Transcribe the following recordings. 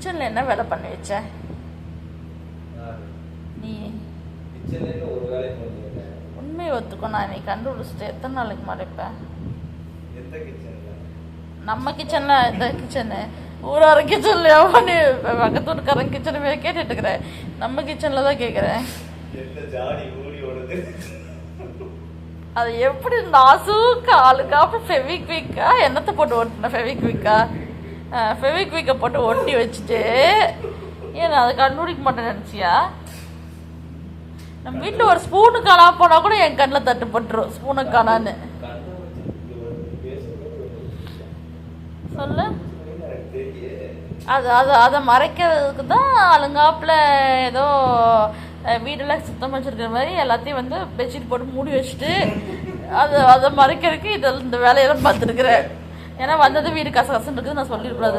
கிச்சன்ல என்ன வேலை பண்ணி வச்ச நீ? உண்மையை ஒத்துக்கோ, நான் நீ கண்டுபிடிச்சிட்டு எத்தனை நாளைக்கு மறைப்பேன்? நம்ம கிச்சன்ல இந்த கிச்சனு ஊரார கிச்சன்லயா நீ பக்கத்து வீட்டுக்காரன் கிச்சனுமே கேட்டுட்டு இருக்கிறேன். நம்ம கிச்சன்ல தான் கேட்குறேன். அது எப்படி நாசுக்கா ஆளுக்கா அப்புறம் ஃபெவிக்விக்கா என்னத்தை போட்டு ஒட்டின ஃபெவிக்விக்கை போட்டு ஒட்டி வச்சுட்டு ஏன் அதை கண்டுபிடிக்க மாட்டேன் நினச்சியா? நம்ம வீட்டில் ஒரு ஸ்பூனு காணா போனால் கூட என் கண்ணில் தட்டுப்பட்டுரும். ஸ்பூனு காணான்னு சொல்லு. அதை மறைக்கிறதுக்கு தான் அழுங்காப்பில் ஏதோ வீடெல்லாம் சுத்தம் வச்சுருக்கிற மாதிரி எல்லாத்தையும் வந்து பெட்ஷீட் போட்டு மூடி வச்சுட்டு அதை மறைக்கிறதுக்கு இந்த வேலையெல்லாம் பார்த்துருக்குறேன். ஏன்னா வந்தது வீடு கசகசன்னு இருக்குது, நான் சொல்லிடக்கூடாது.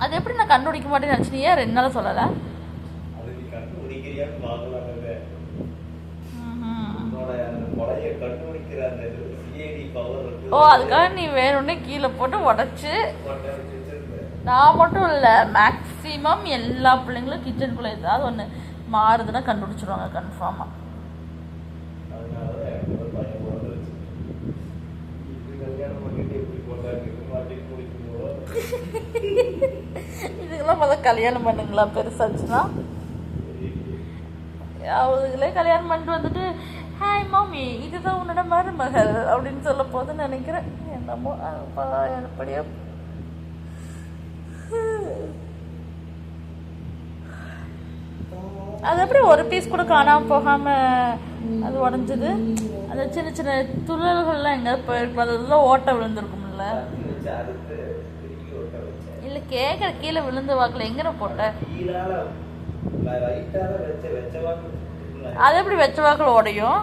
அது எப்படி நான் கண்டுபிடிக்க மாட்டேன்னு நினச்சி நீ ஏன் 2 நாள் சொல்லலை? ஓ, அதுக்காக நீ வேணும்னே கீழே போட்டு உடச்சி. நான் மட்டும் இல்லை, மேக்ஸிமம் எல்லா பிள்ளைங்களும் கிச்சனுக்குள்ளே ஏதாவது ஒன்று மாறுதுன்னா கண்டுபிடிச்சிருவாங்க கன்ஃபார்மாக. இதுக்கெல்லாம் முதல்ல கல்யாணம் பண்ணுங்களா பெருசாச்சுன்னா? அவங்களே கல்யாணம் பண்ணிட்டு வந்துட்டு ஹாய் மாமி இதுதான் உன்னோட மருமகள் அப்படின்னு சொல்ல போதுன்னு நினைக்கிறேன். என்னமோ எப்படியோ அது எப்படி ஒரு பீஸ் கூட காணாமல் போகாமல் அது உடஞ்சது? அந்த சின்ன சின்ன துளர்கள்லாம் எங்கே போயிருக்கும், அதெல்லாம் ஓட்டை விழுந்துருக்கும்ல? இல்லை கேட்குற கீழே விழுந்து வாக்கில் எங்கே போட்ட? அது எப்படி வச்ச வாக்கில் உடையும்?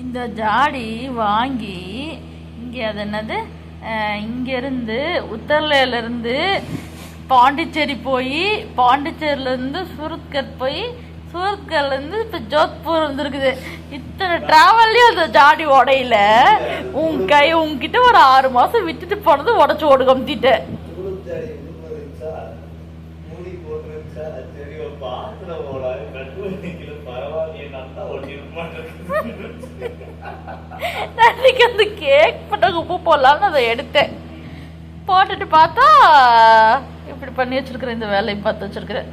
இந்த ஜாடி வாங்கி இங்கே அது என்னது இங்கேருந்து உத்தரலேருந்து பாண்டிச்சேரி போய் பாண்டிச்சேரியிலேருந்து சூரத்கட் போய் சூரத்கட்லேருந்து இப்போ ஜோத்பூர் வந்துருக்குது. இத்தனை ட்ராவல்லையும் அந்த ஜாடி உடையில உங்ககிட்ட ஒரு 6 மாதம் விட்டுட்டு போனது உடச்சி ஓடு கம்த்திட்டு. அன்னைக்கு அந்த கேக் போட்ட உப்பு போடலான்னு அதை எடுத்தேன். போட்டுட்டு பார்த்தா இப்படி பண்ணி வச்சிருக்கிறேன். இந்த வேலையை பார்த்து வச்சிருக்கிறேன்.